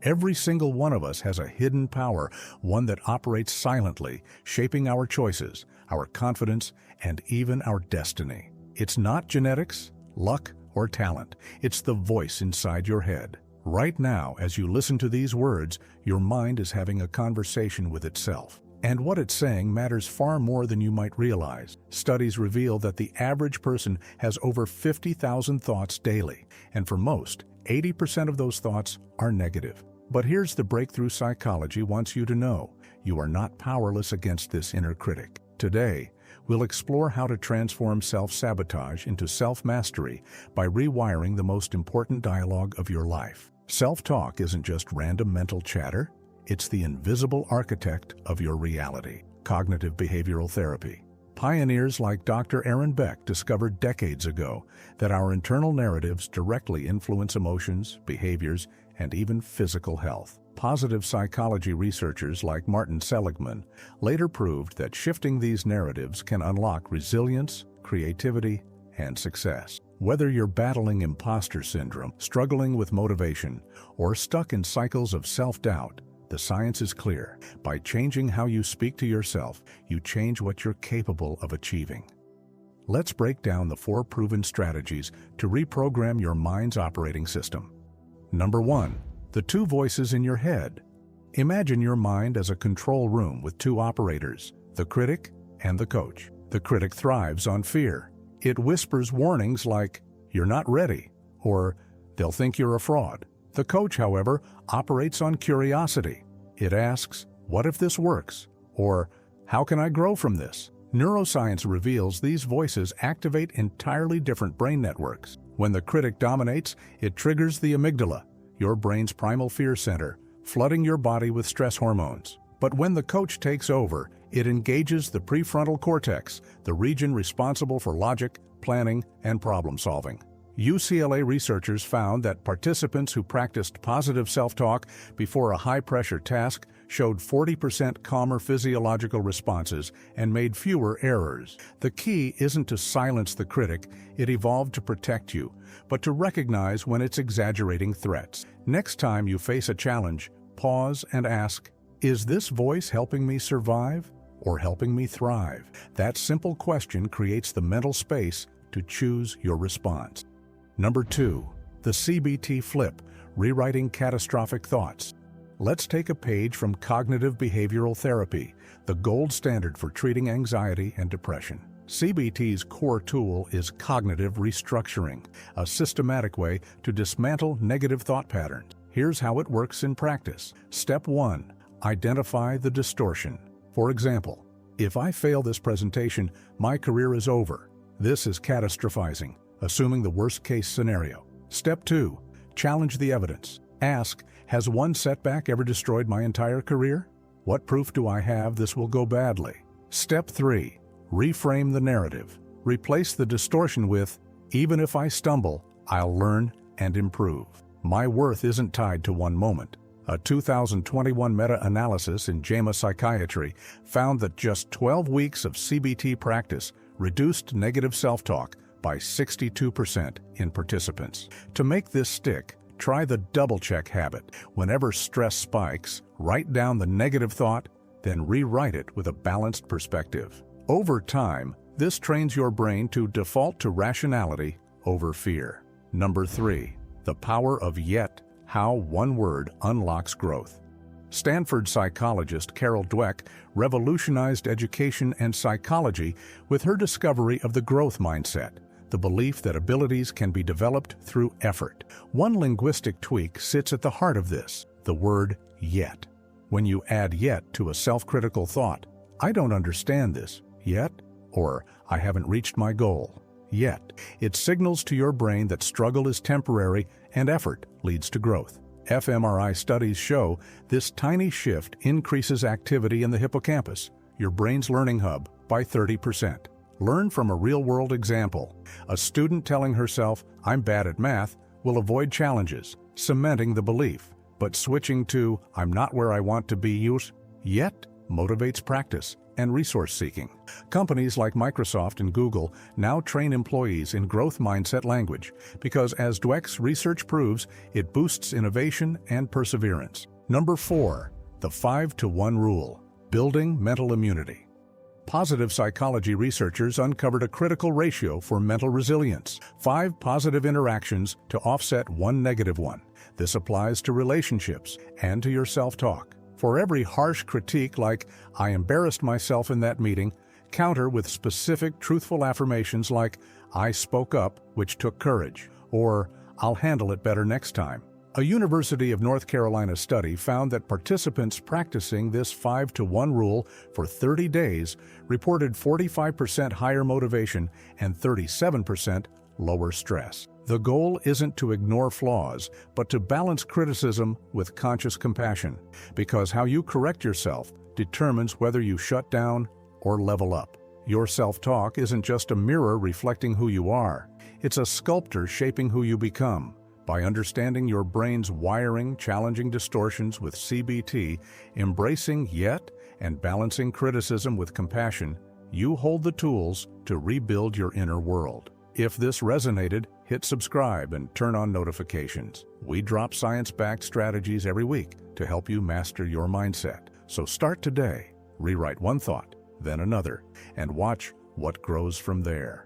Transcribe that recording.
Every single one of us has a hidden power, one that operates silently, shaping our choices, our confidence, and even our destiny. It's not genetics, luck, or talent. It's the voice inside your head. Right now, as you listen to these words, your mind is having a conversation with itself. And what it's saying matters far more than you might realize. Studies reveal that the average person has over 50,000 thoughts daily, and for most, 80% of those thoughts are negative. But here's the breakthrough psychology wants you to know. You are not powerless against this inner critic. Today, we'll explore how to transform self-sabotage into self-mastery by rewiring the most important dialogue of your life. Self-talk isn't just random mental chatter. It's the invisible architect of your reality. Cognitive behavioral therapy. Pioneers like Dr. Aaron Beck discovered decades ago that our internal narratives directly influence emotions, behaviors, and even physical health. Positive psychology researchers like Martin Seligman later proved that shifting these narratives can unlock resilience, creativity, and success. Whether you're battling imposter syndrome, struggling with motivation, or stuck in cycles of self-doubt, the science is clear. By changing how you speak to yourself, you change what you're capable of achieving. Let's break down the 4 proven strategies to reprogram your mind's operating system. Number 1. The 2 voices in your head. Imagine your mind as a control room with 2 operators, the critic and the coach. The critic thrives on fear. It whispers warnings like, "You're not ready," or "They'll think you're a fraud." The coach, however, operates on curiosity. It asks, "What if this works?" or "How can I grow from this?" Neuroscience reveals these voices activate entirely different brain networks. When the critic dominates, it triggers the amygdala, your brain's primal fear center, flooding your body with stress hormones. But when the coach takes over, it engages the prefrontal cortex, the region responsible for logic, planning, and problem solving. UCLA researchers found that participants who practiced positive self-talk before a high-pressure task showed 40% calmer physiological responses and made fewer errors. The key isn't to silence the critic, it evolved to protect you, but to recognize when it's exaggerating threats. Next time you face a challenge, pause and ask, "Is this voice helping me survive or helping me thrive?" That simple question creates the mental space to choose your response. Number 2. The CBT flip, rewriting catastrophic thoughts. Let's take a page from cognitive behavioral therapy, the gold standard for treating anxiety and depression. CBT's core tool is cognitive restructuring, a systematic way to dismantle negative thought patterns. Here's how it works in practice. Step 1. Identify the distortion. For example, if I fail this presentation, my career is over. This is catastrophizing, assuming the worst-case scenario. Step 2. Challenge the evidence. Ask, has one setback ever destroyed my entire career? What proof do I have this will go badly? Step 3. Reframe the narrative. Replace the distortion with, even if I stumble, I'll learn and improve. My worth isn't tied to one moment. A 2021 meta-analysis in JAMA Psychiatry found that just 12 weeks of CBT practice reduced negative self-talk by 62% in participants. To make this stick, try the double-check habit. Whenever stress spikes, write down the negative thought, then rewrite it with a balanced perspective. Over time, this trains your brain to default to rationality over fear. Number 3. The power of yet, how one word unlocks growth. Stanford psychologist Carol Dweck revolutionized education and psychology with her discovery of the growth mindset, the belief that abilities can be developed through effort. One linguistic tweak sits at the heart of this, the word yet. When you add yet to a self-critical thought, I don't understand this yet, or I haven't reached my goal yet, it signals to your brain that struggle is temporary and effort leads to growth. fMRI studies show this tiny shift increases activity in the hippocampus, your brain's learning hub, by 30%. Learn from a real-world example. A student telling herself, "I'm bad at math," will avoid challenges, cementing the belief. But switching to, "I'm not where I want to be," yet motivates practice and resource seeking. Companies like Microsoft and Google now train employees in growth mindset language because, as Dweck's research proves, it boosts innovation and perseverance. Number 4. The 5-to-1 rule: building mental immunity. Positive psychology researchers uncovered a critical ratio for mental resilience: 5 positive interactions to offset 1 negative one. This applies to relationships and to your self-talk. For every harsh critique like, "I embarrassed myself in that meeting," counter with specific, truthful affirmations like, "I spoke up, which took courage," or "I'll handle it better next time." A University of North Carolina study found that participants practicing this 5-to-1 rule for 30 days reported 45% higher motivation and 37% lower stress. The goal isn't to ignore flaws, but to balance criticism with conscious compassion, because how you correct yourself determines whether you shut down or level up. Your self-talk isn't just a mirror reflecting who you are, it's a sculptor shaping who you become. By understanding your brain's wiring, challenging distortions with CBT, embracing yet, and balancing criticism with compassion, you hold the tools to rebuild your inner world. If this resonated, hit subscribe and turn on notifications. We drop science-backed strategies every week to help you master your mindset. So start today, rewrite one thought, then another, and watch what grows from there.